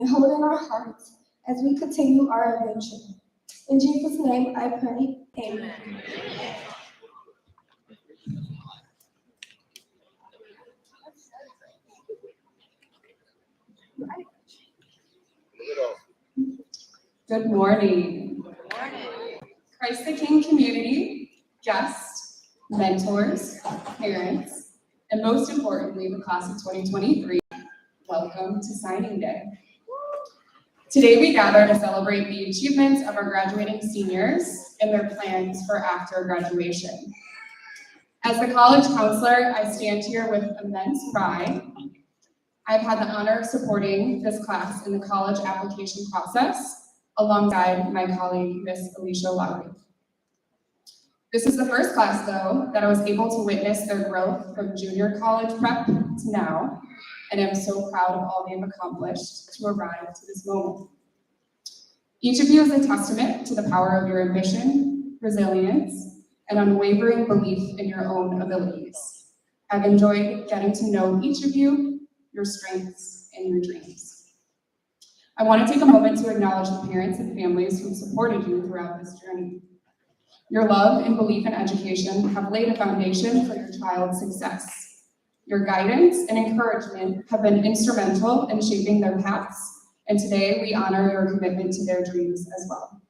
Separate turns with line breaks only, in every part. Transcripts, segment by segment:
and hold in our hearts as we continue our adventure. In Jesus' name I pray, amen.
Good morning. Christ the King community, guests, mentors, parents, and most importantly, the class of 2023, welcome to signing day. Today we gather to celebrate the achievements of our graduating seniors and their plans for after graduation. As the college counselor, I stand here with immense pride. I've had the honor of supporting this class in the college application process alongside my colleague, Miss Alicia Lowry. This is the first class, though, that I was able to witness their growth from junior college prep to now, and I'm so proud of all they've accomplished to arrive to this moment. Each of you is a testament to the power of your ambition, resilience, and unwavering belief in your own abilities. I've enjoyed getting to know each of you, your strengths, and your dreams. I want to take a moment to acknowledge the parents and families who supported you throughout this journey. Your love and belief in education have laid a foundation for your child's success. Your guidance and encouragement have been instrumental in shaping their paths, and today we honor your commitment to their dreams as well.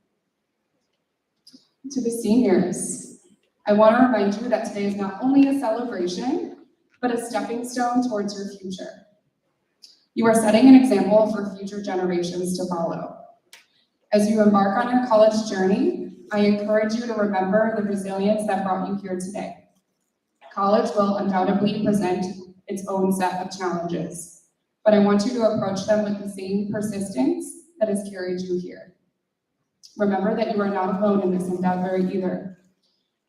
To the seniors, I want to remind you that today is not only a celebration, but a stepping stone towards your future. You are setting an example for future generations to follow. As you embark on your college journey, I encourage you to remember the resilience that brought you here today. College will undoubtedly present its own set of challenges, but I want you to approach them with the same persistence that has carried you here. Remember that you are not alone in this endeavor either.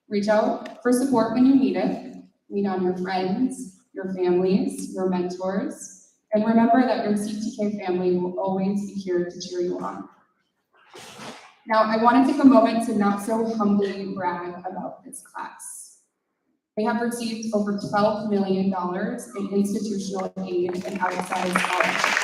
Reach out for support when you need it. Lean on your friends, your families, your mentors, and remember that your CTK family will always be here to cheer you on. Now, I want to take a moment to not so humbly brag about this class. They have received over $12 million in institutional aid and outside scholarships.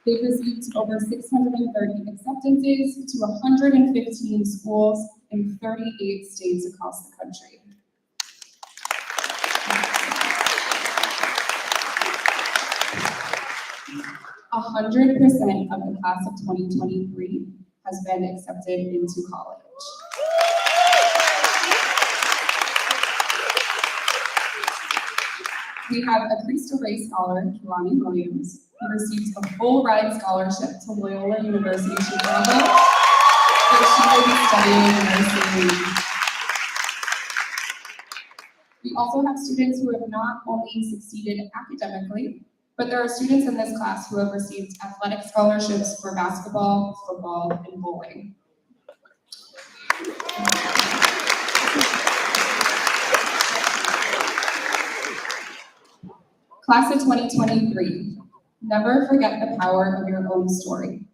They've received over 630 acceptances to 115 schools in 38 states across the country. 100% of the class of 2023 has been accepted into college. We have a Cristo Rey scholar, Kalani Williams, who received a full ride scholarship to Loyola University Chicago, where she will be studying nursing. We also have students who have not only succeeded academically, but there are students in this class who have received athletic scholarships for basketball, football, and bowling. Class of 2023, never forget the power of your own story.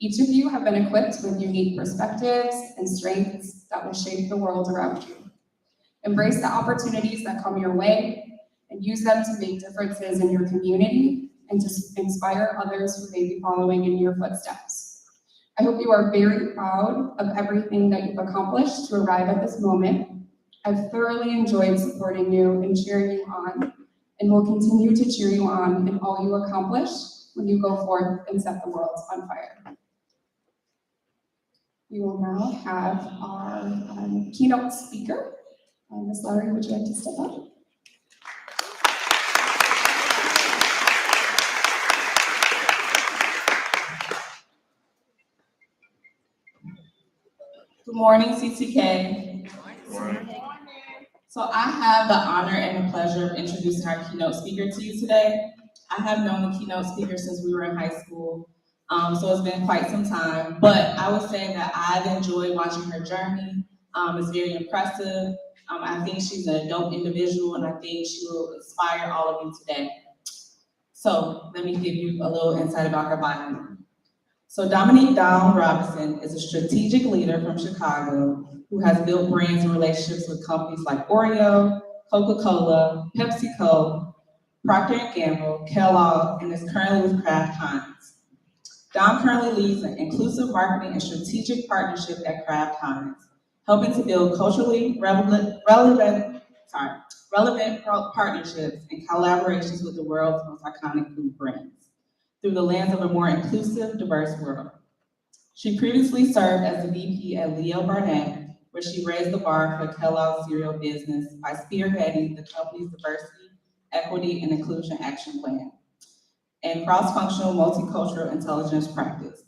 Each of you have been equipped with unique perspectives and strengths that will shape the world around you. Embrace the opportunities that come your way and use them to make differences in your community and to inspire others who may be following in your footsteps. I hope you are very proud of everything that you've accomplished to arrive at this moment. I've thoroughly enjoyed supporting you and cheering you on, and will continue to cheer you on in all you accomplish when you go forth and set the world on fire. We will now have our keynote speaker. Ms. Lowry, would you like to step up?
Good morning, CTK. Good morning. So I have the honor and the pleasure of introducing our keynote speaker to you today. I have known the keynote speaker since we were in high school, so it's been quite some time. But I would say that I've enjoyed watching her journey. It's very impressive. I think she's a dope individual, and I think she will inspire all of you today. So let me give you a little insight about her bio. So Dominique Down Robinson is a strategic leader from Chicago who has built brands and relationships with companies like Oreo, Coca-Cola, PepsiCo, Procter & Gamble, Kellogg, and is currently with Kraft Heinz. Dom currently leads an inclusive marketing and strategic partnership at Kraft Heinz, helping to build culturally relevant partnerships and collaborations with the world's most iconic food brands through the lens of a more inclusive, diverse world. She previously served as the VP at Leo Burnett, where she raised the bar for Kellogg's cereal business by spearheading the company's diversity, equity, and inclusion action plan and cross-functional multicultural intelligence practice.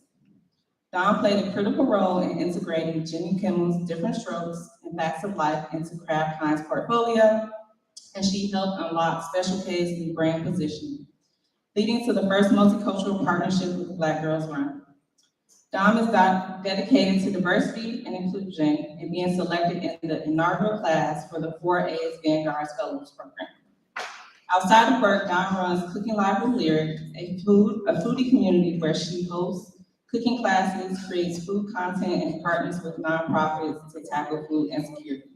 Dawn played a critical role in integrating Jimmy Kimmel's Different Strokes and Facts of Life into Kraft Heinz portfolio, and she helped unlock Special K's new brand positioning, leading to the first multicultural partnership with Black Girls Run. Dawn is dedicated to diversity and inclusion and being selected in the inaugural class for the 4A's Vanguard Fellows Program. Outside of work, Dawn runs Cooking Live with Lyric, a foodie community where she hosts cooking classes, creates food content, and partners with nonprofits to tackle food insecurity.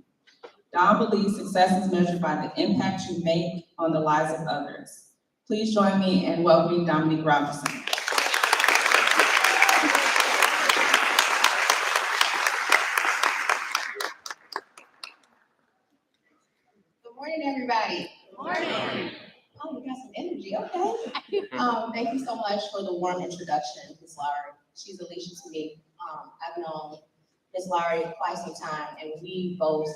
Dawn believes success is measured by the impact you make on the lives of others. Please join me in welcoming Dominique Robertson.
Good morning, everybody.
Good morning.
Oh, you got some energy, okay. Thank you so much for the warm introduction, Ms. Lowry. She's Alicia to me. I've known Ms. Lowry quite some time, and we both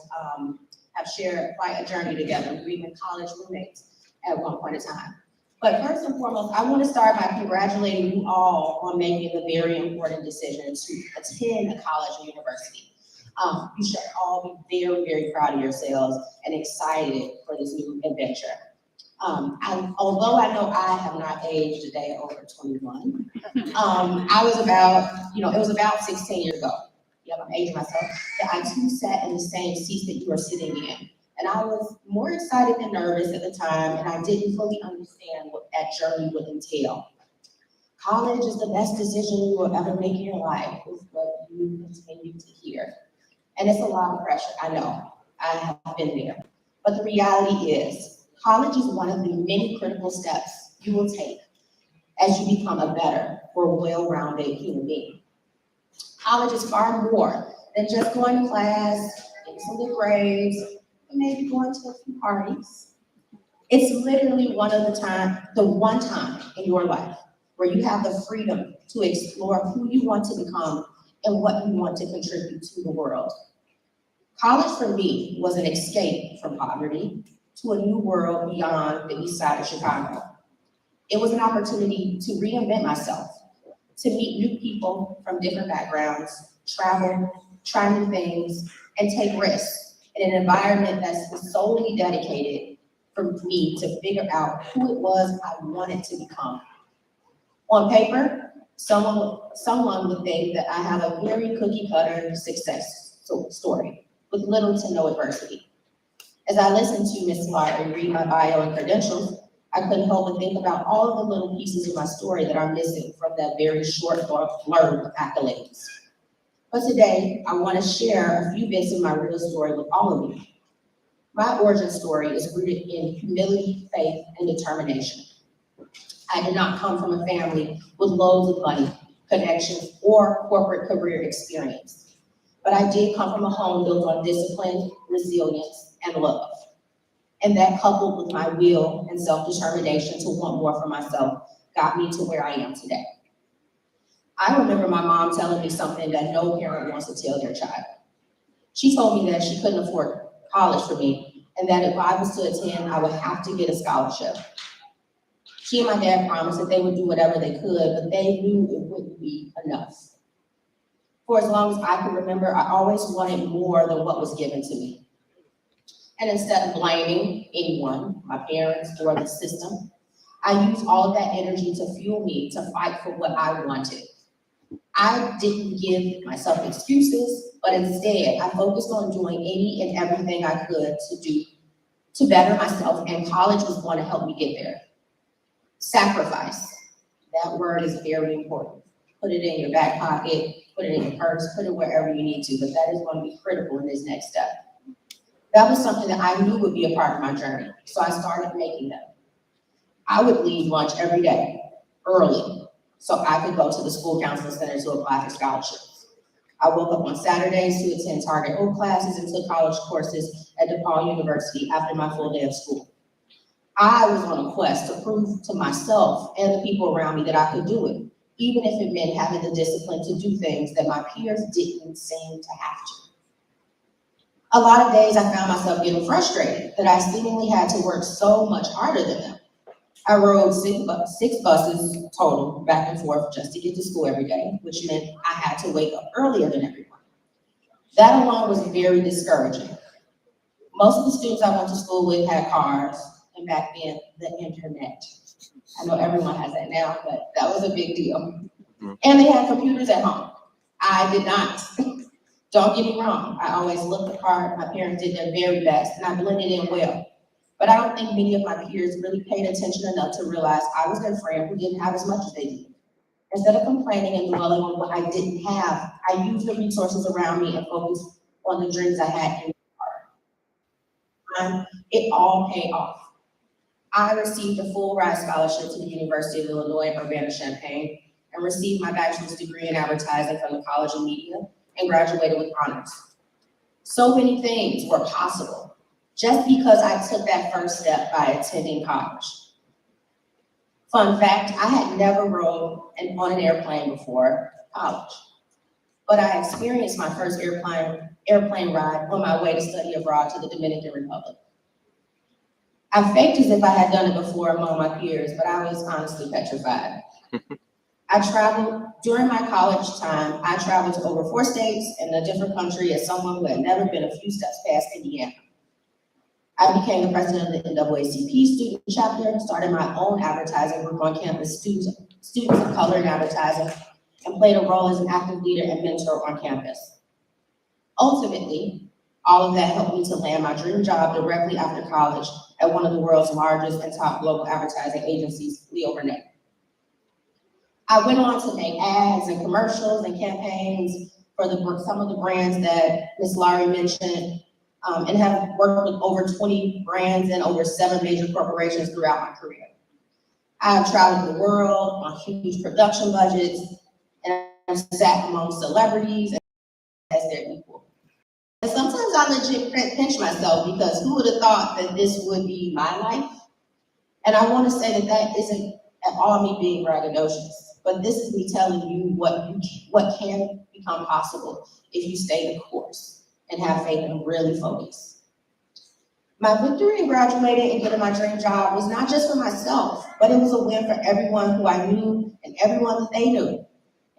have shared quite a journey together. We've been college roommates at one point in time. But first and foremost, I want to start by congratulating you all on making the very important decision to attend a college or university. You should all be very, very proud of yourselves and excited for this new adventure. Although I know I have not aged a day over 21, I was about, it was about 16 years ago. Yep, I'm aging myself. That I too sat in the same seats that you are sitting in. And I was more excited than nervous at the time, and I didn't fully understand what that journey would entail. College is the best decision you will ever make in your life, is what you continue to hear. And it's a lot of pressure, I know. I have been there. But the reality is, college is one of the many critical steps you will take as you become a better or well-rounded human being. College is far more than just going to class, getting some good grades, and maybe going to a few parties. It's literally the one time in your life where you have the freedom to explore who you want to become and what you want to contribute to the world. College for me was an escape from poverty to a new world beyond the east side of Chicago. It was an opportunity to reinvent myself, to meet new people from different backgrounds, travel, try new things, and take risks in an environment that's solely dedicated for me to figure out who it was I wanted to become. On paper, someone would think that I have a very cookie cutter success story with little to no adversity. As I listened to Ms. Lowry read my bio and credentials, I couldn't help but think about all of the little pieces of my story that are missing from that very short blurb of accolades. But today, I want to share a few bits of my real story with all of you. My origin story is rooted in humility, faith, and determination. I did not come from a family with loads of money, connections, or corporate career experience. But I did come from a home built on discipline, resilience, and love. And that, coupled with my will and self-determination to want more for myself, got me to where I am today. I remember my mom telling me something that no parent wants to tell their child. She told me that she couldn't afford college for me, and that if I was to attend, I would have to get a scholarship. She and my dad promised that they would do whatever they could, but they knew it wouldn't be enough. For as long as I could remember, I always wanted more than what was given to me. And instead of blaming anyone, my parents or the system, I used all of that energy to fuel me to fight for what I wanted. I didn't give myself excuses, but instead I focused on doing any and everything I could to better myself, and college was going to help me get there. Sacrifice, that word is very important. Put it in your back pocket, put it in your purse, put it wherever you need to, but that is going to be critical in this next step. That was something that I knew would be a part of my journey, so I started making them. I would leave lunch every day, early, so I could go to the school counseling center to apply for scholarships. I woke up on Saturdays to attend Target Oak classes and took college courses at DePaul University after my full day of school. I was on a quest to prove to myself and the people around me that I could do it, even if it meant having the discipline to do things that my peers didn't seem to have to. A lot of days I found myself getting frustrated that I seemingly had to work so much harder than them. I rode six buses total back and forth just to get to school every day, which meant I had to wake up earlier than everyone. That alone was very discouraging. Most of the students I went to school with had cars, and back then, the internet. I know everyone has that now, but that was a big deal. And they had computers at home. I did not. Don't get me wrong, I always looked the part, my parents did their very best, and I blended in well. But I don't think many of my peers really paid attention enough to realize I was their friend who didn't have as much as they did. Instead of complaining and dwelling on what I didn't have, I used the resources around me and focused on the dreams I had in my heart. It all paid off. I received a full ride scholarship to the University of Illinois at Urbana-Champaign and received my bachelor's degree in advertising from the College of Media and graduated with honors. So many things were possible just because I took that first step by attending college. Fun fact, I had never rode on an airplane before college, but I experienced my first airplane ride on my way to study abroad to the Dominican Republic. I faked as if I had done it before among my peers, but I was honestly petrified. During my college time, I traveled to over 4 states and a different country as someone who had never been a few steps past Indiana. I became the president of the NAACP student chapter, started my own advertising group on campus, students of color in advertising, and played a role as an active leader and mentor on campus. Ultimately, all of that helped me to land my dream job directly after college at one of the world's largest and top global advertising agencies, Leo Burnett. I went on to make ads and commercials and campaigns for some of the brands that Ms. Laurie mentioned, and have worked with over 20 brands and over 7 major corporations throughout my career. I've traveled the world on huge production budgets, and I've sat among celebrities as their equal. And sometimes I legit pinch myself because who would have thought that this would be my life? And I want to say that isn't at all me being braggadocious, but this is me telling you what can become possible if you stay the course and have faith and really focus. My victory in graduating and getting my dream job was not just for myself, but it was a win for everyone who I knew and everyone that they knew,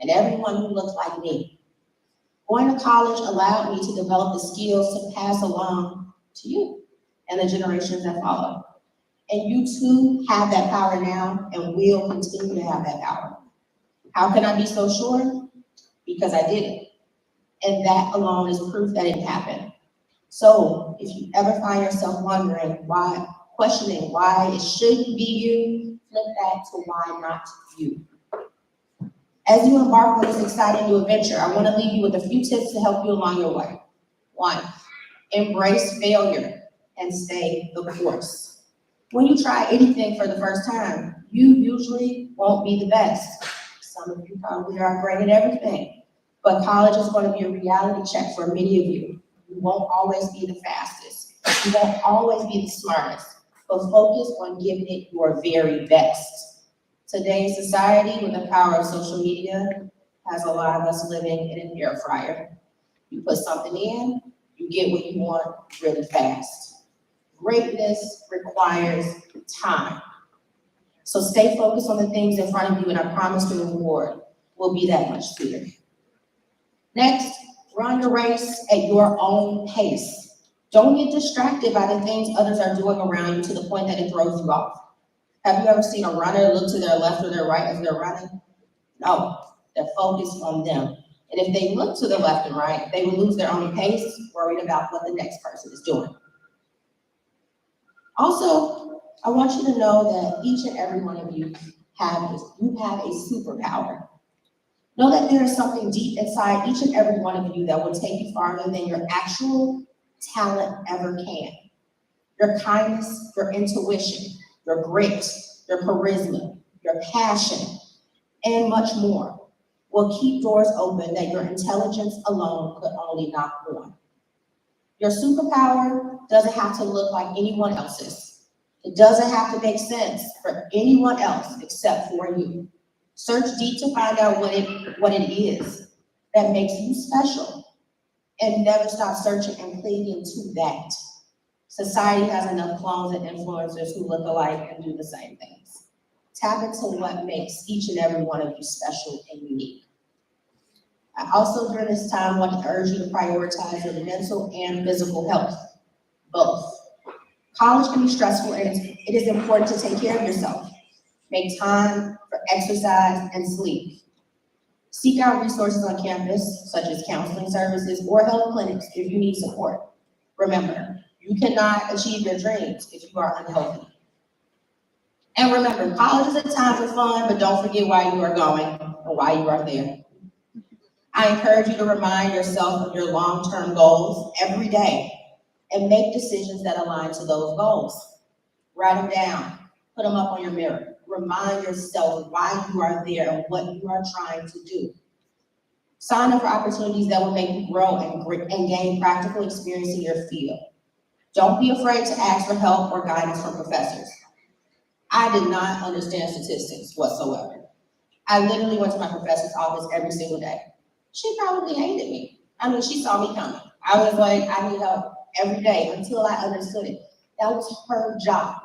and everyone who looked like me. Going to college allowed me to develop the skills to pass along to you and the generations that follow. And you too have that power now and will continue to have that power. How can I be so sure? Because I did it. And that alone is proof that it happened. So if you ever find yourself questioning why it shouldn't be you, flip that to why not you. As you embark on this exciting new adventure, I want to leave you with a few tips to help you along your way. 1, embrace failure and stay the course. When you try anything for the first time, you usually won't be the best. Some of you probably are great at everything. But college is going to be a reality check for many of you. You won't always be the fastest. You won't always be the smartest, but focus on giving it your very best. Today's society, with the power of social media, has a lot of us living in an air fryer. You put something in, you get what you want really fast. Greatness requires time. So stay focused on the things in front of you, and I promise the reward will be that much sweeter. Next, run the race at your own pace. Don't get distracted by the things others are doing around you to the point that it throws you off. Have you ever seen a runner look to their left or their right as they're running? No, they're focused on them. And if they look to the left and right, they will lose their own pace, worried about what the next person is doing. Also, I want you to know that each and every one of you have a superpower. Know that there is something deep inside each and every one of you that will take you farther than your actual talent ever can. Your kindness, your intuition, your grit, your charisma, your passion, and much more will keep doors open that your intelligence alone could only knock on. Your superpower doesn't have to look like anyone else's. It doesn't have to make sense for anyone else except for you. Search deep to find out what it is that makes you special, and never stop searching and clinging to that. Society has enough clones and influencers who look alike and do the same things. Tap into what makes each and every one of you special and unique. I also, during this time, want to urge you to prioritize your mental and physical health, both. College can be stressful, and it is important to take care of yourself. Make time for exercise and sleep. Seek out resources on campus, such as counseling services or health clinics if you need support. Remember, you cannot achieve your dreams if you are unhealthy. And remember, college is a time for fun, but don't forget why you are going or why you are there. I encourage you to remind yourself of your long-term goals every day and make decisions that align to those goals. Write them down, put them up on your mirror. Remind yourself why you are there and what you are trying to do. Sign up for opportunities that will make you grow and gain practical experience in your field. Don't be afraid to ask for help or guidance from professors. I did not understand statistics whatsoever. I literally went to my professor's office every single day. She probably hated me. I mean, she saw me coming. I was like, I need help every day until I understood it. That was her job.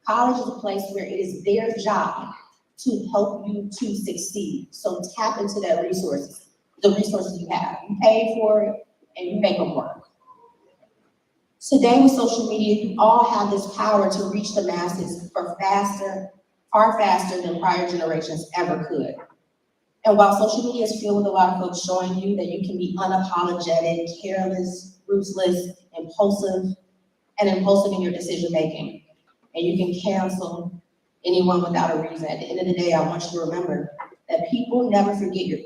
College is a place where it is their job to help you to succeed. So tap into the resources you have. You pay for it and you make them work. Today with social media, you all have this power to reach the masses far faster than prior generations ever could. And while social media is filled with a lot of folks showing you that you can be unapologetic, careless, ruthless, impulsive in your decision making, and you can cancel anyone without a reason. At the end of the day, I want you to remember that people will never forget your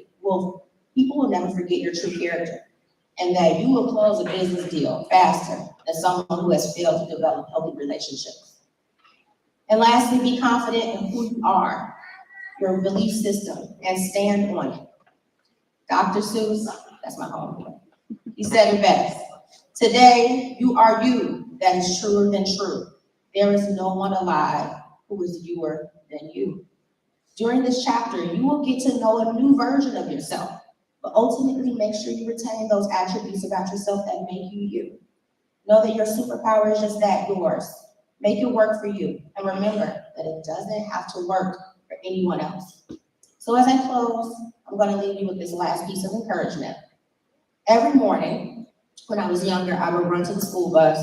true character, and that you will close a business deal faster than someone who has failed to develop healthy relationships. And lastly, be confident in who you are, your belief system, and stand on it. Dr. Seuss, that's my home. He said it best. Today, you are you. That is truer than true. There is no one alive who is youer than you. During this chapter, you will get to know a new version of yourself, but ultimately make sure you retain those attributes about yourself that make you you. Know that your superpower is just that, yours. Make it work for you. And remember that it doesn't have to work for anyone else. So as I close, I'm going to leave you with this last piece of encouragement. Every morning, when I was younger, I would run to the school bus,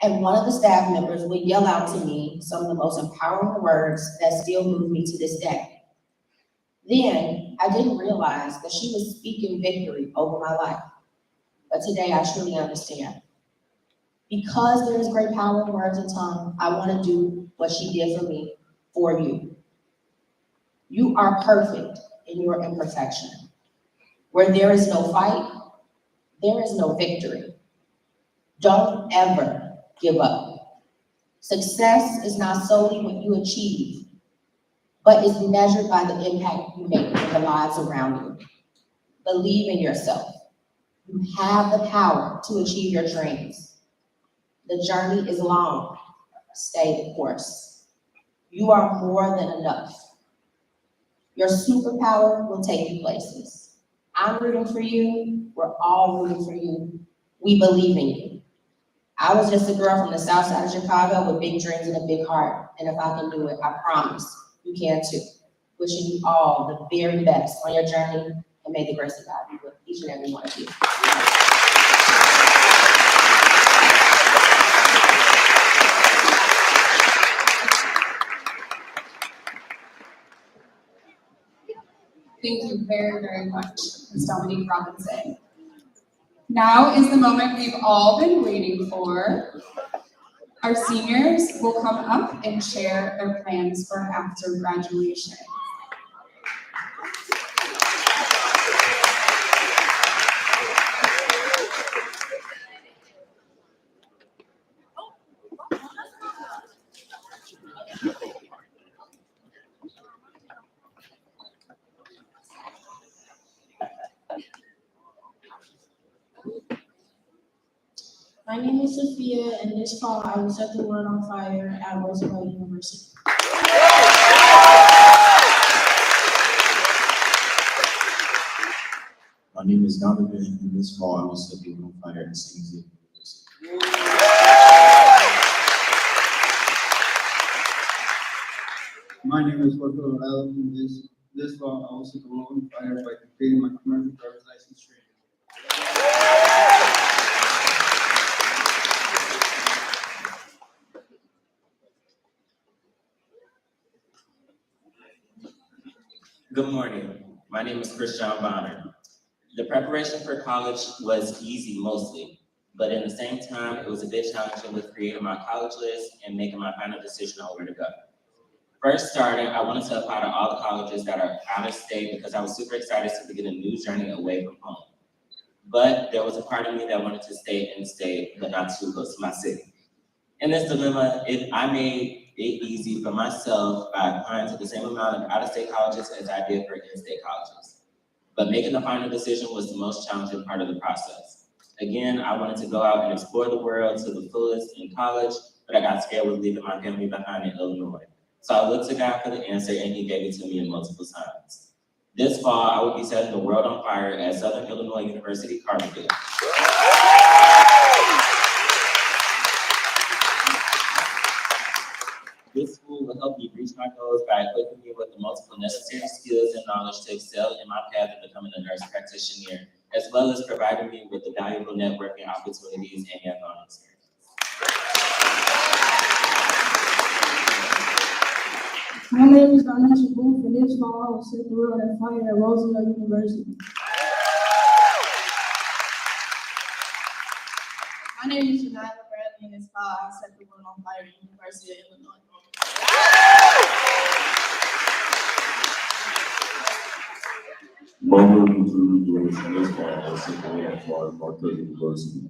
and one of the staff members would yell out to me some of the most empowering words that still move me to this day. Then I didn't realize that she was speaking victory over my life. But today I truly understand. Because there is great power in words and tongue, I want to do what she did for me for you. You are perfect in your imperfection. Where there is no fight, there is no victory. Don't ever give up. Success is not solely what you achieve, but is measured by the impact you make in the lives around you. Believe in yourself. You have the power to achieve your dreams. The journey is long. Stay the course. You are more than enough. Your superpower will take you places. I'm rooting for you. We're all rooting for you. We believe in you. I was just a girl from the south side of Chicago with big dreams and a big heart. And if I can do it, I promise you can too. Wishing you all the very best on your journey, and may the grace of God be with each and every one of you.
Thank you very, very much, Ms. Dominique Robinson. Now is the moment we've all been waiting for. Our seniors will come up and share their plans for after graduation.
My name is Sophia, and this fall I will set the world on fire at Roosevelt University.
My name is Donovan, and this fall I will set the world on fire at St. Xavier University.
My name is Jorge Allen, and this fall I will set the world on fire by completing my commercial driver's license training.
Good morning. My name is Chris John Bonner. The preparation for college was easy mostly, but in the same time, it was a bit challenging with creating my college list and making my final decision on where to go. First starting, I wanted to apply to all the colleges that are out of state because I was super excited to begin a new journey away from home. But there was a part of me that wanted to stay in state, but not too close to my city. In this dilemma, I made it easy for myself by applying to the same amount of out-of-state colleges as I did for in-state colleges. But making the final decision was the most challenging part of the process. Again, I wanted to go out and explore the world to the fullest in college, but I got scared with leaving my family behind in Illinois. So I looked to God for the answer, and He gave it to me in multiple times. This fall, I will be setting the world on fire at Southern Illinois University, Carterville. This school will help me reach my goals by equipping me with the multiple necessary skills and knowledge to excel in my path of becoming a nurse practitioner, as well as providing me with the valuable networking opportunities and hands-on experience.
My name is Vanessa Booth, and this fall I will set the world on fire at Roosevelt University.
My name is Janila Bradley, and this fall I set the world on fire at the University of Illinois.
My name is Drew Lewis, and this fall I will set the world on fire at Marquette University.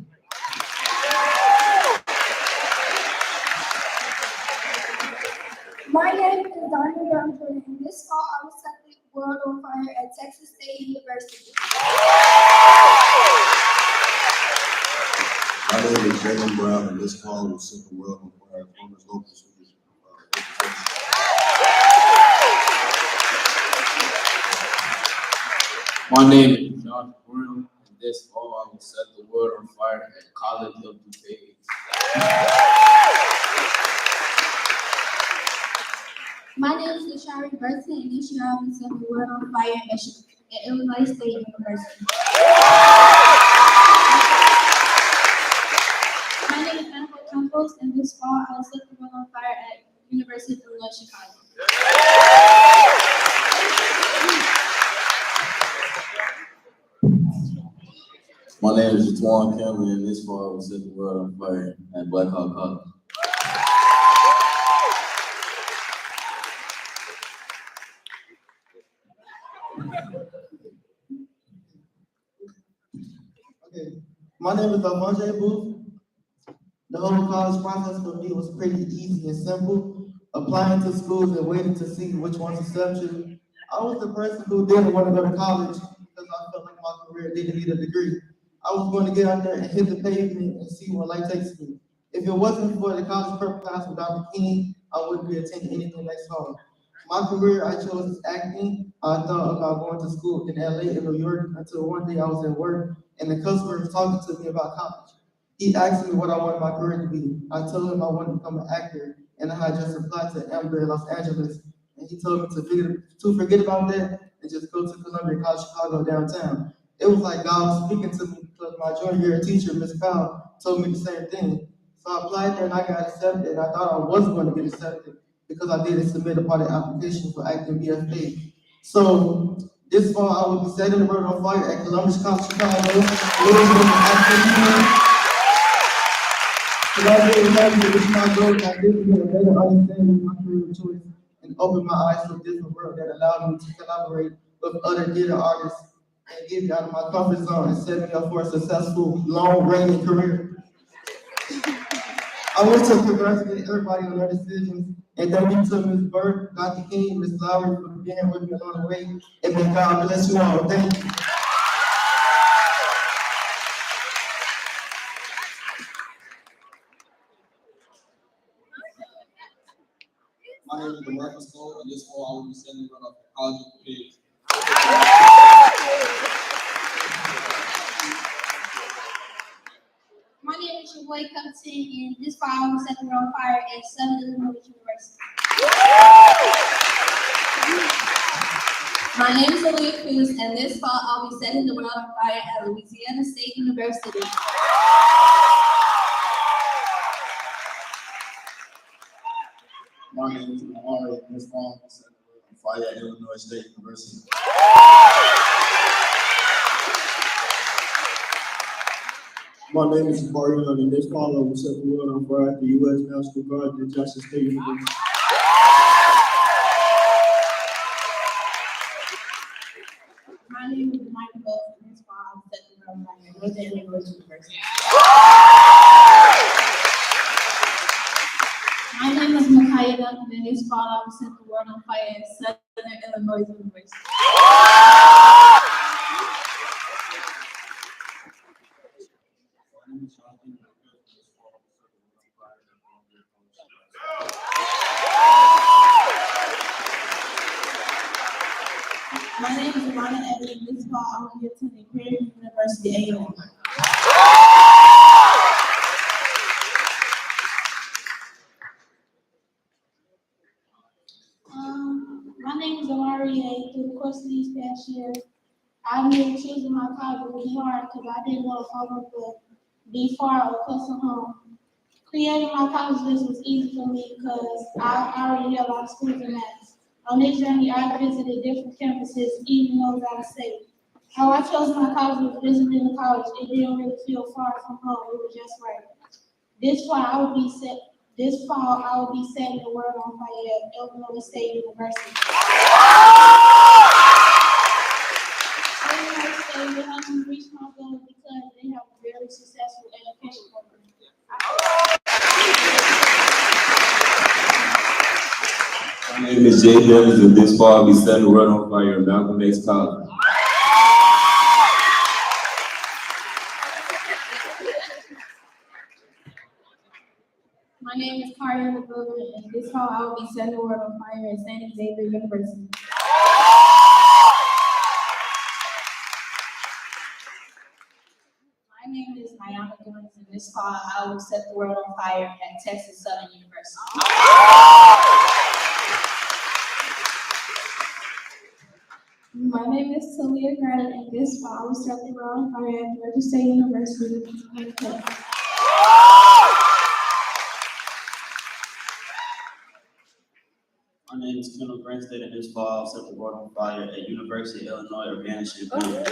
My name is Donna Brown Jordan, and this fall I will set the world on fire at Texas State University.
My name is Jalen Brown, and this fall I will set the world on fire at Columbus Local Schools.
My name is Josh Brown, and this fall I will set the world on fire at College of DuPage.
My name is Lashari Burton, and this year I will set the world on fire at Illinois State University. My name is Annabelle Campos, and this fall I will set the world on fire at University of Illinois Chicago.
My name is Jatwan Cameron, and this fall I will set the world on fire at Black Hawk College.
Okay, my name is Davonjay Booth. The whole college process for me was pretty easy and simple. Applying to schools and waiting to see which ones accept you. I was the person who didn't want to go to college because I felt like my career didn't need a degree. I was going to get out there and hit the pavement and see where life takes me. If it wasn't for the college prep class with Dr. King, I wouldn't be attending anything next fall. My career I chose is acting. I thought about going to school in LA and New York until one day I was at work and the customer was talking to me about college. He asked me what I wanted my career to be. I told him I wanted to become an actor, and I had just applied to Amber in Los Angeles. And he told me to forget about that and just go to Columbia College Chicago downtown. It was like God was speaking to me because my junior year teacher, Ms. Powell, told me the same thing. So I applied there and I got accepted, and I thought I was going to get accepted because I didn't submit a part of the application for acting BFA. So this fall I will be setting the world on fire at Columbus College Chicago. So I really happy to reach my goals. I did get a better understanding of my career choice and open my eyes to a different world that allowed me to collaborate with other theater artists and get me out of my comfort zone and set me up for a successful, long-reigning career. I want to congratulate everybody on their decisions and thank you to Ms. Burke, Dr. King, Ms. Lowry for being here with me along the way, and may God bless you all. Thank you.
My name is DeMarcus Cole, and this fall I will be sending run off College of Pigs.
My name is Shavoy Compton, and this fall I will set the world on fire at Southern Illinois University.
My name is Aaliyah Cruz, and this fall I'll be setting the world on fire at Louisiana State University.
My name is Amari, and this fall I'm setting the world on fire at Illinois State University.
My name is Marion, and this fall I will set the world on fire at the U.S. National Guard at Jackson State University.
My name is Michael Bowles, and this fall I will set the world on fire at North Illinois University.
My name is Micaiah Duncan, and this fall I will set the world on fire at Southern Illinois University.
My name is Ivana Evans, and this fall I will be attending Prairie University A&M.
My name is Amari A. Through the course of these past years, I knew choosing my college would be hard because I didn't want to follow the be far or close to home. Creating my college list was easy for me because I already had a lot of schools in Mass. On this journey, I visited different campuses, even those out of state. How I chose my college was visiting the college. It didn't really feel far from home. It was just right. This fall, I will be setting the world on fire at Illinois State University. Illinois State will help me reach my goals because they have a very successful education program.
My name is Jay Evans, and this fall I'll be setting the world on fire at Malcolm X College.
My name is Kariana Booger, and this fall I will be setting the world on fire at St. Xavier University.
My name is Mayana Guns, and this fall I will set the world on fire at Texas Southern University.
My name is Talia Granite, and this fall I will set the world on fire at Georgia State University.
My name is Kendall Granstead, and this fall I'll set the world on fire at University of Illinois Urbana-Champaign.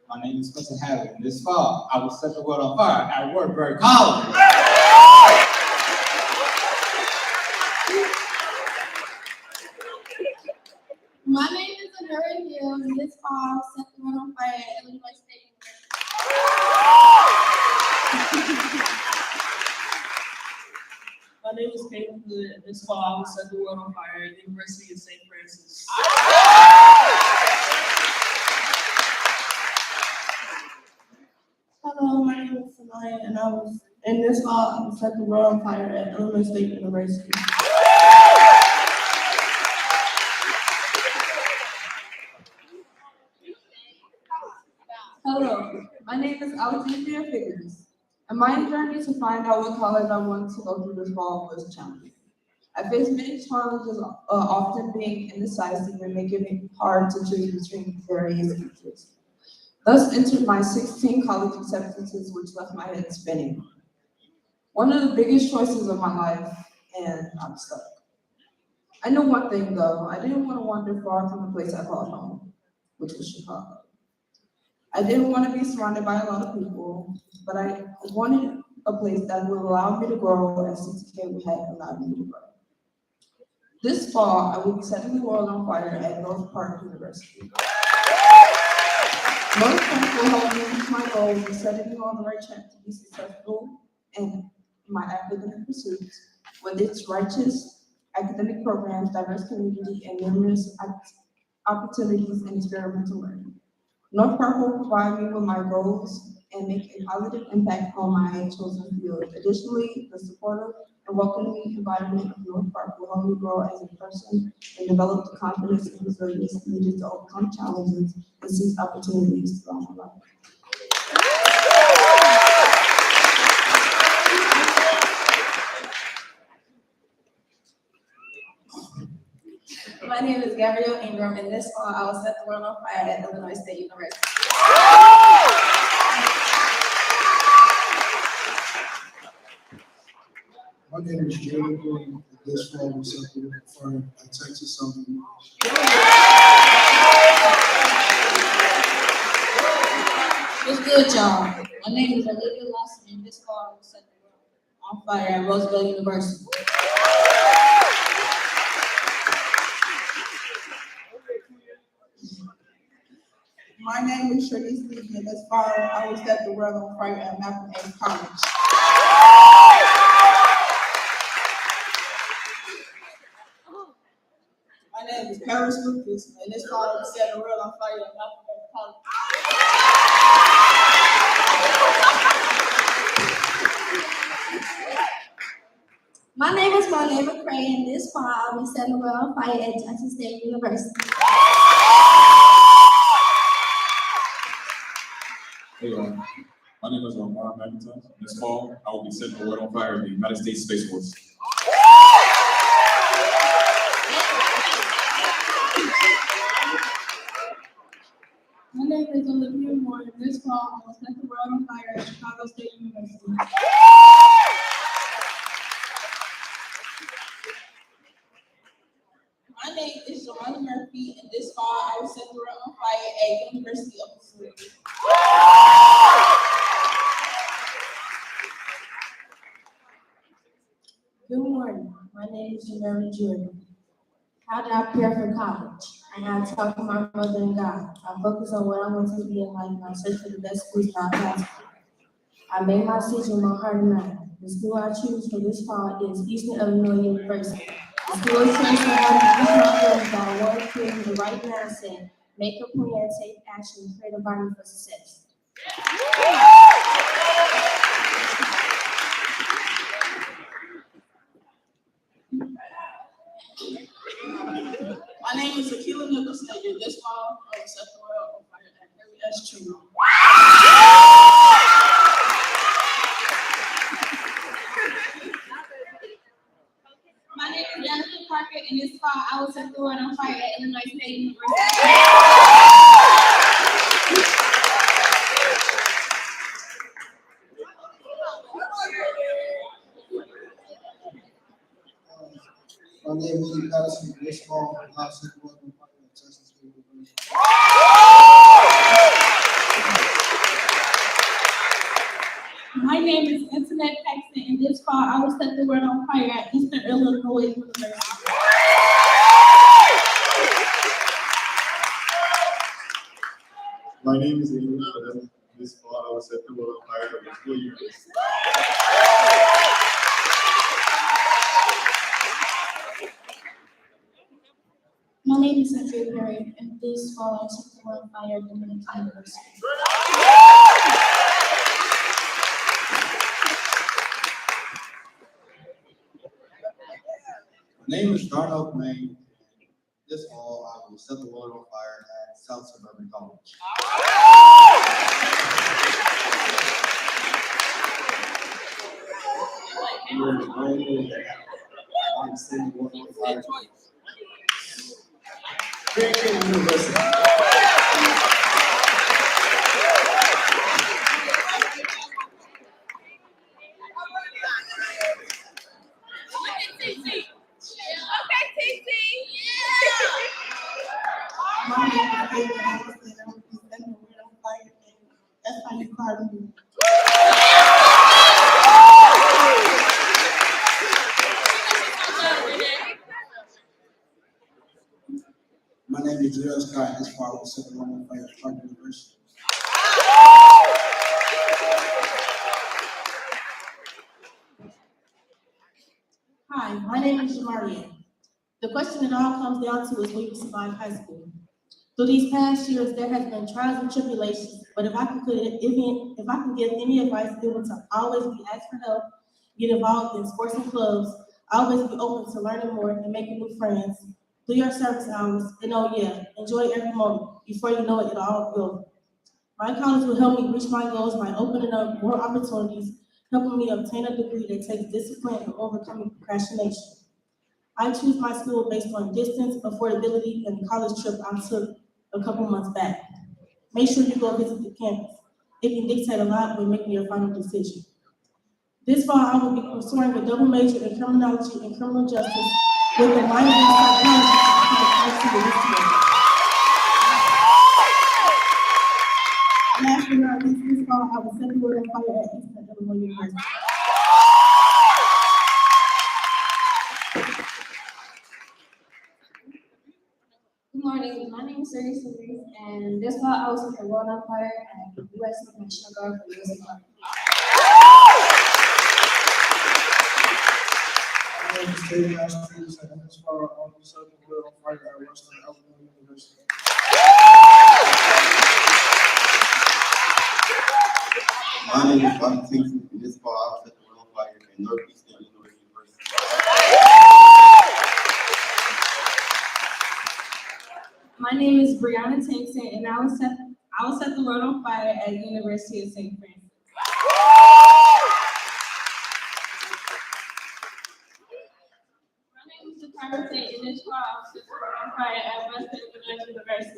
My name is Spencer Hadley, and this fall I will set the world on fire at Wartburg College.
My name is Anuri Hill, and this fall I will set the world on fire at Illinois State
My name is Caitlin Hood, and this fall I will set the world on fire at the University of St. Francis. Hello, my name is Samaya, and this fall I will set the world on fire at Illinois State University.
Hello, my name is Alexandria Figures, and my journey to find out what college I wanted to go through this fall was challenging. I faced many challenges, often being indecisive and making it hard to choose between various interests. Thus entered my 16 college acceptances, which left my head spinning. One of the biggest choices of my life, and I'm stuck. I know one thing though, I didn't want to wander far from the place I called home, which was Chicago. I didn't want to be surrounded by a lot of people, but I wanted a place that would allow me to grow as CTK had allowed me to grow. This fall, I will be setting the world on fire at North Park University. North Park will help me reach my goals and setting me on the right track to be successful in my academic pursuits with its righteous academic programs, diverse community, and numerous opportunities in experimental learning. North Park will provide me with my goals and make a positive impact on my chosen field. Additionally, the supportive and welcoming environment of North Park will help me grow as a person and develop the confidence and resilience needed to overcome challenges and seize opportunities throughout my life.
My name is Gabrielle Ingram, and this fall I will set the world on fire at Illinois State University.
My name is Jaden Gordon. This fall we set the world on fire at Texas Southern.
What's good, y'all? My name is Olivia Lawson, and this fall I will set the world on fire at Roosevelt University.
My name is Shanice Lee, and this fall I will set the world on fire at Malcolm X College. My name is Paris Lucas, and this fall I will set the world on fire at Malcolm X College.
My name is Monet McCray, and this fall I'll be setting the world on fire at Jackson State University.
Hey, my name is Omar McIntyre. This fall, I will be setting the world on fire at the United States Space Force.
My name is Olivia Moore, and this fall I will set the world on fire at Chicago State University.
My name is Joanna Murphy, and this fall I will set the world on fire at University of Missouri.
Good morning. My name is Jamari Jordan. How did I prepare for college? I had to talk to my mother and God. I focused on what I want to be in life, and I searched for the best schools in our class. I made my decision with my heart and mind. The school I choose for this fall is Eastern Illinois University. The school is trained to help me reach my goals by one, creating the right mindset, make a plan, take action, and create an environment for success.
My name is Akila Nicholson, and this fall I will set the world on fire at Harry S. Truman.
My name is Jennifer Parker, and this fall I will set the world on fire at Illinois State University.
My name is Lee Patterson. This fall I will set the world on fire at Texas State University.
My name is Antoinette Paxton, and this fall I will set the world on fire at Eastern Illinois University.
My name is Amy Fadel. This fall, I will set the world on fire at Roosevelt University.
My name is Andrea Perry, and this fall I will set the world on fire at Dominican University.
My name is Darnell May. This fall, I will set the world on fire at South Suburban College. I'm setting the world on fire. Creighton University.
My name is David Harrison, and I will be setting the world on fire at SIU Cardinal.
My name is Gerald Scott. This fall I will set the world on fire at Clark University.
Hi, my name is Jamaria. The question it all comes down to is will you survive high school?
Through these past years, there has been trials and tribulations, but if I can give any advice, it would to always be ask for help, get involved in sports and clubs, always be open to learning more and making new friends. Do your service hours, and oh yeah, enjoy every moment. Before you know it, it'll all go. My college will help me reach my goals by opening up more opportunities, helping me obtain a degree that takes discipline and overcoming procrastination. I choose my school based on distance, affordability, and the college trip I took a couple months back. Make sure you go visit the campus. It can dictate a lot when making your final decision. This fall, I will be pursuing a double major in criminology and criminal justice with a minor in psychology to become a this year. Last but not least, this fall, I will set the word on fire at Eastern Illinois University.
Good morning, my name is Sergey Silveries, and this fall I was with the World on Fire at the U.S. National Guard for U.S. Army.
My name is David Ashton, and this fall I will set the world on fire at Western Illinois University.
My name is Bobby Kingston, and this fall I will set the world on fire at Northeastern Illinois University.
My name is Brianna Tankson, and I will set the world on fire at University of St. Francis.
My name is Jakarta Tate, and this fall I will set the world on fire at Western Illinois University.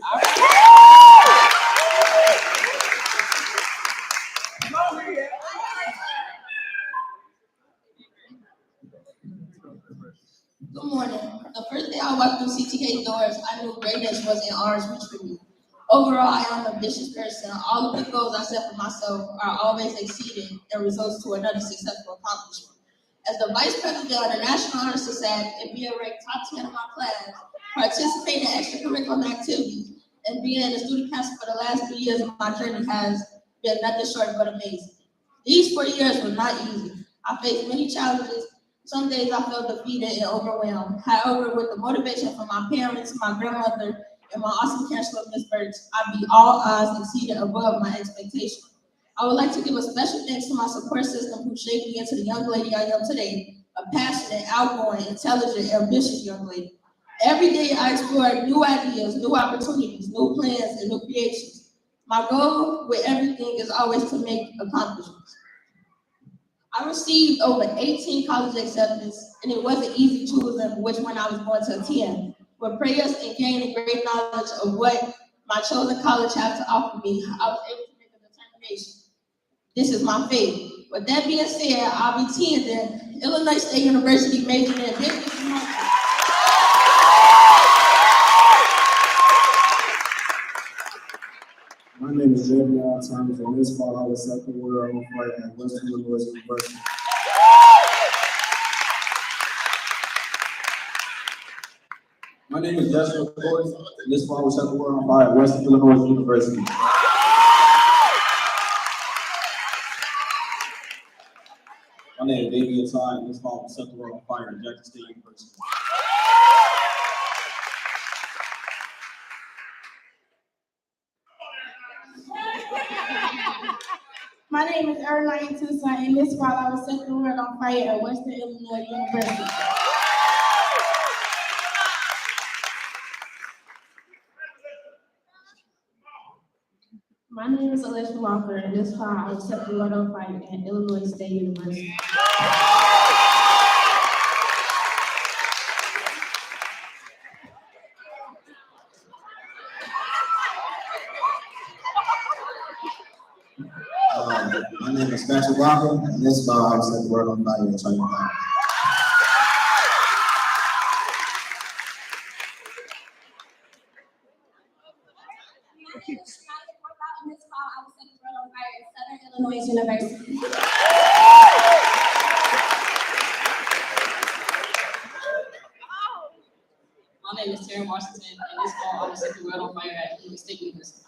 Good morning. The first day I walked through CTK doors, I knew greatness was in arm's reach for me. Overall, I am an ambitious person. All of the goals I set for myself are always exceeded and results to another successful accomplishment. As the Vice President of the National Honor Society and being ranked top 10 in my class, participating in extracurricular activities, and being in the student council for the last 3 years of my journey has been nothing short but amazing. These 4 years were not easy. I faced many challenges. Some days I felt defeated and overwhelmed. However, with the motivation from my parents, my grandmother, and my awesome counselor, Ms. Birch, I beat all odds, exceeded above my expectations. I would like to give a special thanks to my support system who shaped me into the young lady I am today, a passionate, outgoing, intelligent, ambitious young lady. Every day I explore new ideas, new opportunities, new plans, and new creations. My goal with everything is always to make accomplishments. I received over 18 college acceptances, and it wasn't easy choosing which one I was going to attend. With prayers and gaining great knowledge of what my chosen college has to offer me, I was able to make a determination. This is my fate. With that being said, I'll be attending Illinois State University majoring in business and marketing.
My name is Jeremy Thomas, and this fall I will set the world on fire at Western Illinois University.
My name is Joshua Corey, and this fall I will set the world on fire at Western Illinois University. My name is Damian Todd, and this fall I will set the world on fire at Jackson State University.
My name is Erline Tucson, and this fall I will set the world on fire at Western Illinois University.
My name is Alicia Walker, and this fall I will set the world on fire at Illinois State University.
My name is Spencer Walker, and this fall I will set the world on fire at Training College.
This fall, I will set the world on fire at Southern Illinois University.
My name is Taryn Washington, and this fall I will set the world on fire at Illinois State University.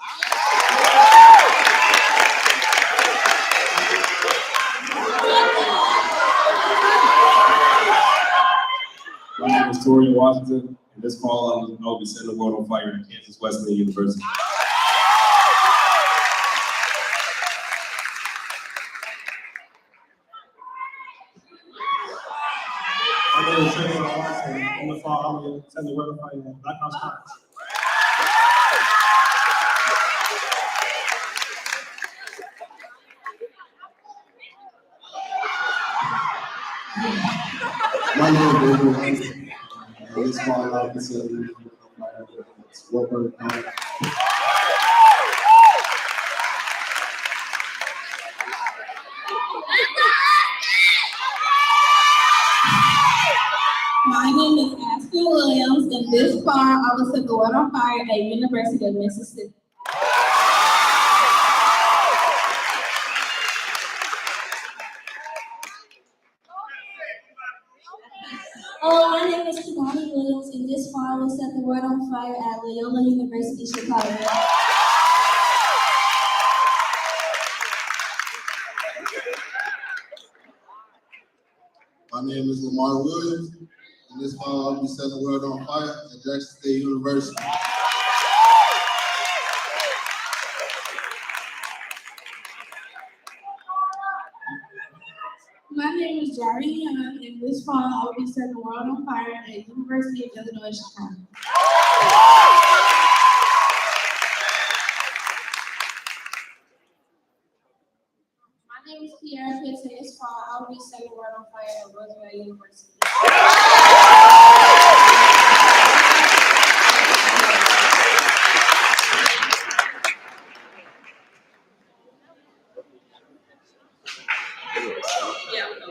My name is Torian Washington, This fall, I will be setting the world on fire at Kansas Wesleyan University.
My name is Trey Watson. In the fall, I will be setting the world on fire at Black House College.
My name is David Watson. This fall, I'll be setting the world on fire at Warburg College.
My name is Aspen Williams, and this fall I will set the world on fire at University of Mississippi. My name is Kimani Williams, and this fall I will set the world on fire at Loyola University, Chicago.
My name is Lamar Williams, and this fall I'll be setting the world on fire at Jackson State University.
My name is Jari Young, and this fall I will be setting the world on fire at University of Illinois, Chicago. My name is Kiara Pitts, and this fall I will be setting the world on fire at Roosevelt University.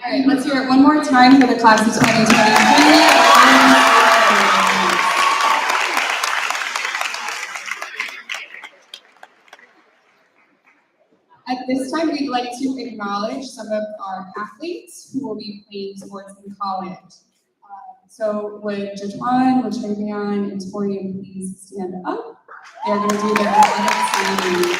All right, let's hear it one more time for the class of 2023. At this time, we'd like to acknowledge some of our athletes who will be playing sports in college. So would Jatuan, Latravion, and Torian please stand up? They're going to do their athletic ceremony.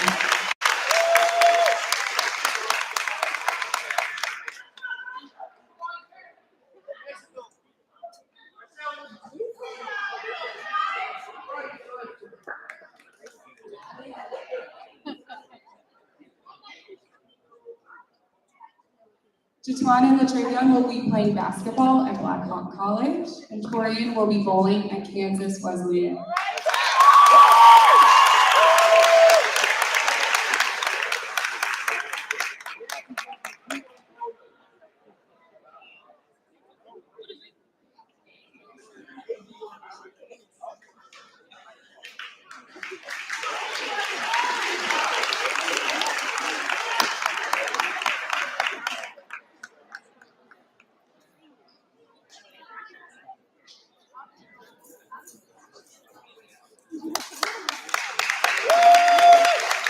Jatuan and Latravion will be playing basketball at Blackhawk College, and Torian will be bowling at Kansas Wesleyan.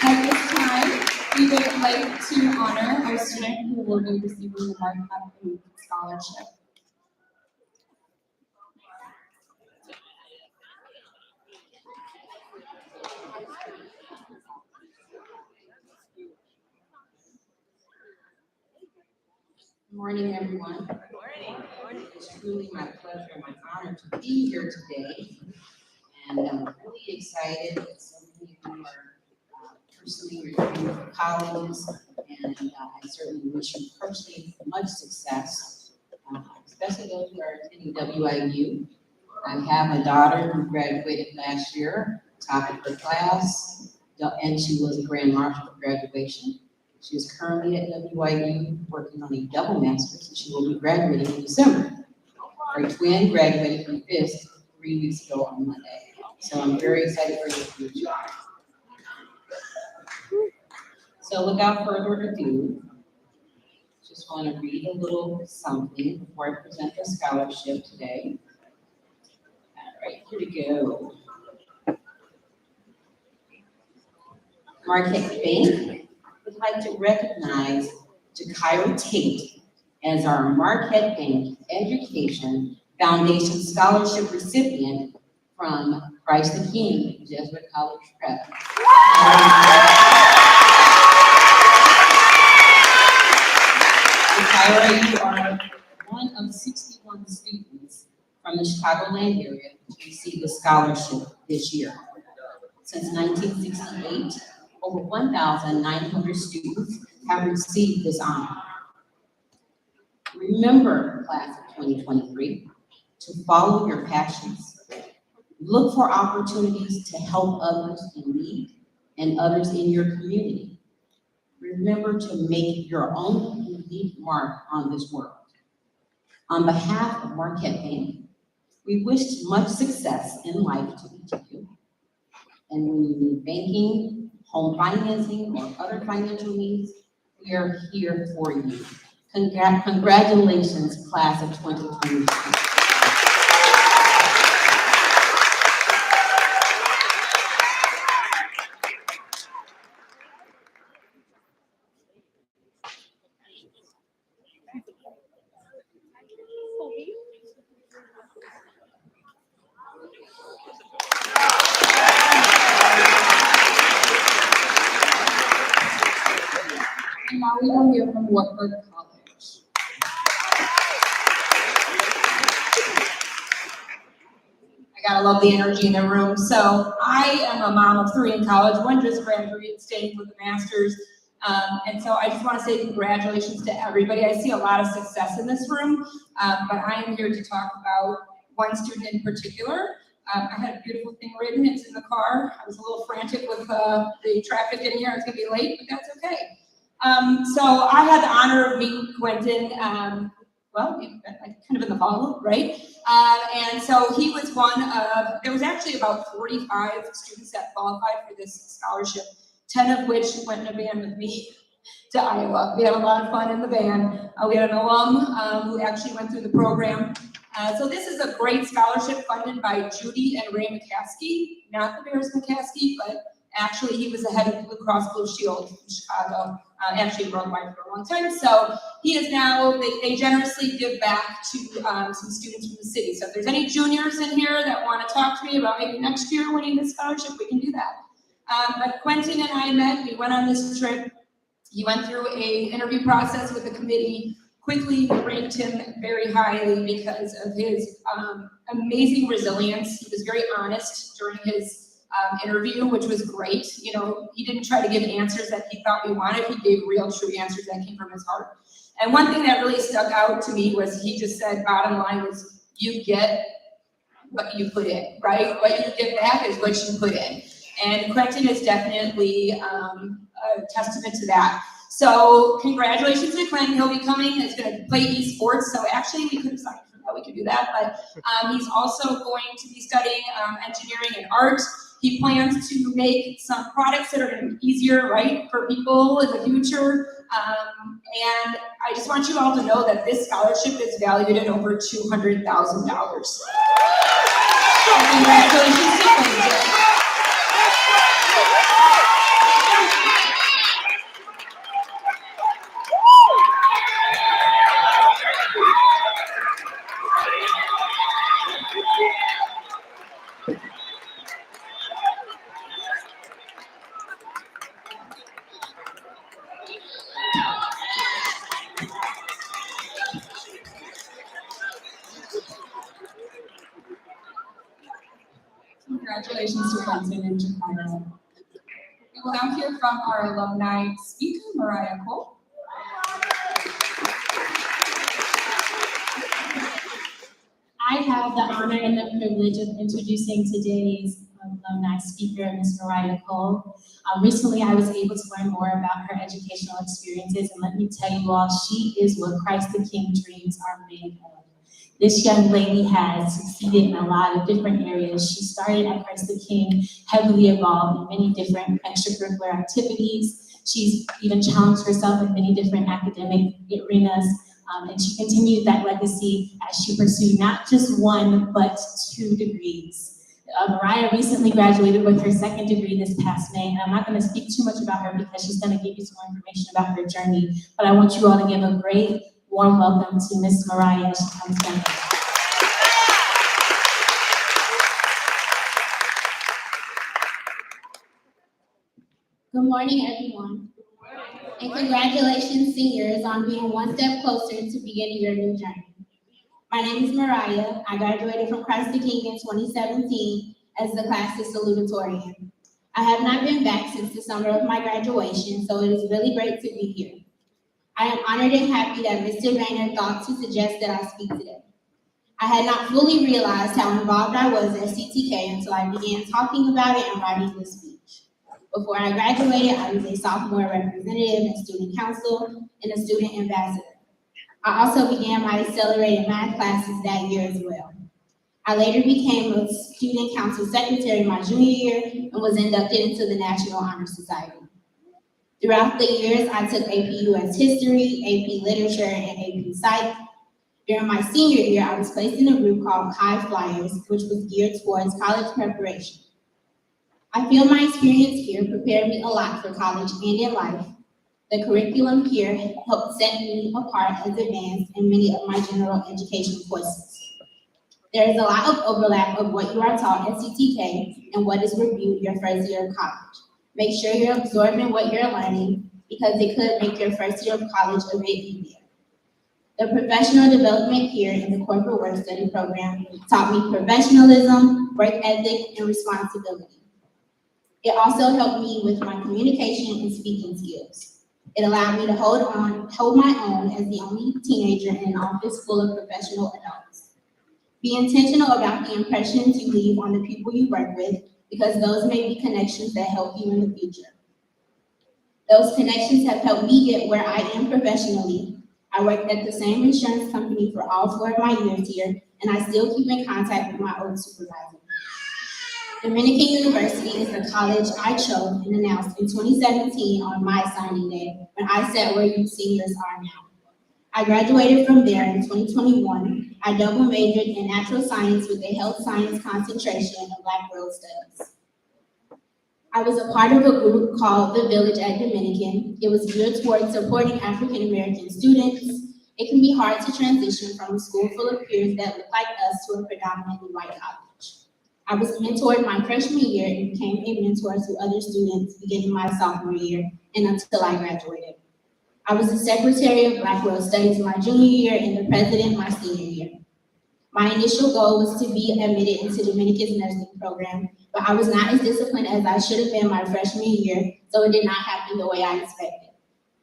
At this time, we would like to honor our student who will be receiving the Mark Hopkins Scholarship.
Good morning, everyone. Good morning. It's truly my pleasure and my honor to be here today. And I'm really excited that so many of you are pursuing your dream for colleges. And I certainly wish you personally much success, especially those who are attending WIU. I have a daughter who graduated last year, top of her class, and she was a grand marshal for graduation. She is currently at WIU working on a double master's, and she will be graduating in December. Her twin graduated from FISC 3 weeks ago on Monday. So I'm very excited for your future. So without further ado, just want to read a little something before I present the scholarship today. All right, here we go. Marquette Bank would like to recognize Jakira Tate as our Marquette Bank Education Foundation Scholarship recipient from Christ the King Jesuit College Prep. Jakira, you are one of 61 students from the Chicagoland area to receive the scholarship this year. Since 1968, over 1,900 students have received this honor. Remember, class of 2023, to follow your passions. Look for opportunities to help others in need and others in your community. Remember to make your own unique mark on this world. On behalf of Marquette Bank, we wish much success in life to each of you. And when you need banking, home financing, or other financial needs, we are here for you. Congratulations, class of 2023.
And now we will hear from Wartburg College. I gotta love the energy in the room. So I am a mom of 3 in college. One just graduated, staying with a master's. And so I just want to say congratulations to everybody. I see a lot of success in this room, but I am here to talk about one student in particular. I had a beautiful thing written. It's in the car. I was a little frantic with the traffic in here. I was gonna be late, but that's okay. So I had the honor of meeting Quentin, well, kind of in the fall, right? And so he was one of, there was actually about 45 students that qualified for this scholarship, 10 of which went in a van with me to Iowa. We had a lot of fun in the van. We had an alum who actually went through the program. So this is a great scholarship funded by Judy and Ray McCaskey, not the Bears McCaskey, but actually he was the head of Blue Cross Blue Shield in Chicago, actually worldwide for a long time. So he is now, they generously give back to some students from the city. So if there's any juniors in here that want to talk to me about maybe next year winning this scholarship, we can do that. But Quentin and I met, we went on this trip. He went through an interview process with the committee, quickly ranked him very highly because of his amazing resilience. He was very honest during his interview, which was great. You know, he didn't try to give answers that he thought we wanted. He gave real, true answers that came from his heart. And one thing that really stuck out to me was he just said, bottom line was, you get what you put in, right? What you get back is what you put in. And Quentin is definitely a testament to that. So congratulations to Quentin. He'll be coming. He's going to play esports. So actually, we could have signed for that. We could do that. But he's also going to be studying engineering and art. He plans to make some products that are going to be easier, right, for people in the future. And I just want you all to know that this scholarship is valued at over $200,000. So congratulations to Quentin. Congratulations to Quentin and Chicago. We will now hear from our alumni speaker, Mariah Cole.
I have the honor and the privilege of introducing today's alumni speaker, Ms. Mariah Cole. Recently, I was able to learn more about her educational experiences, and let me tell you all, she is what Christ the King dreams are made of. This young lady has succeeded in a lot of different areas. She started at Christ the King, heavily involved in many different extracurricular activities. She's even challenged herself in many different academic arenas, and she continued that legacy as she pursued not just 1, but 2 degrees. Mariah recently graduated with her 2nd degree this past May, and I'm not going to speak too much about her because she's going to give you some more information about her journey, but I want you all to give a great warm welcome to Miss Mariah as she comes down.
Good morning, everyone. And congratulations, seniors, on being one step closer to beginning your new journey. My name is Mariah. I graduated from Christ the King in 2017 as the class's salutatorian. I have not been back since the summer of my graduation, so it is really great to be here. I am honored and happy that Mr. Rayner thought to suggest that I speak today. I had not fully realized how involved I was at CTK until I began talking about it and writing this speech. Before I graduated, I was a sophomore representative in student council and a student ambassador. I also began my accelerated math classes that year as well. I later became a student council secretary my junior year and was inducted into the National Honor Society. Throughout the years, I took AP US History, AP Literature, and AP Psych. During my senior year, I was placed in a group called High Flyers, which was geared towards college preparation. I feel my experience here prepared me a lot for college and in life. The curriculum here helped set me apart as advanced in many of my general education courses. There is a lot of overlap of what you are taught at CTK and what is reviewed your first year of college. Make sure you're absorbing what you're learning because it could make your first year of college a bit easier. The professional development here in the corporate work study program taught me professionalism, work ethic, and responsibility. It also helped me with my communication and speaking skills. It allowed me to hold my own as the only teenager in an office full of professional adults. Be intentional about the impressions you leave on the people you work with because those may be connections that help you in the future. Those connections have helped me get where I am professionally. I worked at the same insurance company for all 4 of my years here, and I still keep in contact with my old supervisor. Dominican University is the college I chose and announced in 2017 on my signing day when I sat where you seniors are now. I graduated from there in 2021. I double majored in natural science with a health science concentration in Black World Studies. I was a part of a group called The Village at Dominican. It was geared towards supporting African American students. It can be hard to transition from a school full of peers that look like us to a predominantly white college. I was mentored my freshman year and became a mentor to other students beginning my sophomore year and until I graduated. I was the secretary of Black World Studies my junior year and the president my senior year. My initial goal was to be admitted into Dominican's nursing program, but I was not as disciplined as I should have been my freshman year, so it did not happen the way I expected.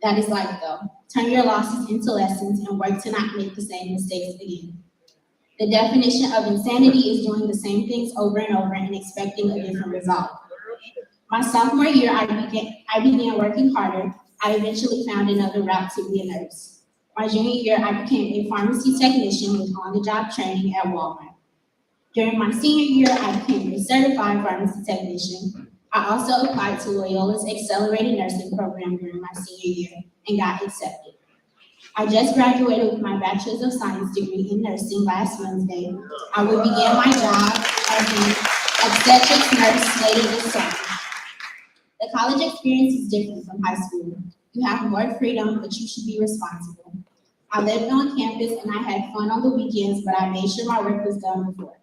That is life though. Turn your losses into lessons and work to not make the same mistakes again. The definition of insanity is doing the same things over and over and expecting a different result. My sophomore year, I began working harder. I eventually found another route to be a nurse. My junior year, I became a pharmacy technician with on-the-job training at Walmart. During my senior year, I became a certified pharmacy technician. I also applied to Loyola's accelerated nursing program during my senior year and got accepted. I just graduated with my Bachelor's of Science degree in nursing last Wednesday. I will begin my job as an obstetrics nurse later this summer. The college experience is different from high school. You have more freedom, but you should be responsible. I lived on campus and I had fun on the weekends, but I made sure my work was done before.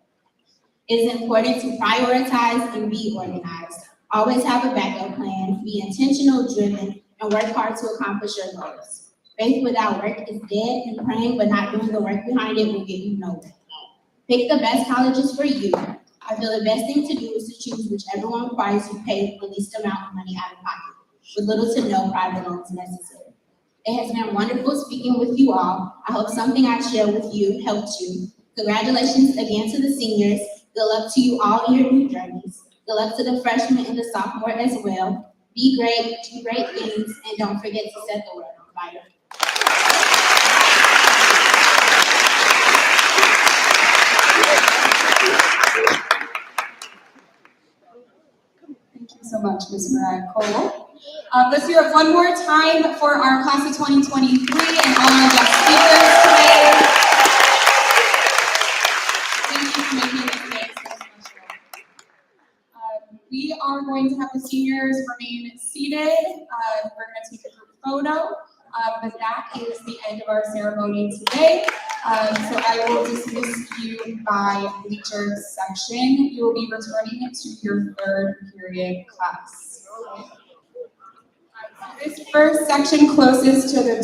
It is important to prioritize and be organized. Always have a backup plan, be intentional, driven, and work hard to accomplish your goals. Faith without work is dead, and praying but not doing the work behind it will get you nowhere. Pick the best colleges for you. I feel the best thing to do is to choose whichever one requires you pay the least amount of money out of pocket, with little to no private loans necessary. It has been wonderful speaking with you all. I hope something I share with you helped you. Congratulations again to the seniors. Good luck to you all in your new journeys. Good luck to the freshmen and the sophomore as well. Be great, do great things, and don't forget to set the world on fire.
Thank you so much, Ms. Mariah Cole. Let's hear it one more time for our class of 2023 and all our guest speakers today. Thank you for making this day so special. We are going to have the seniors remain seated. We're going to take a group photo. But that is the end of our ceremony today. So I will dismiss you by bleacher section. You will be returning to your third period class. This first section closest to the door.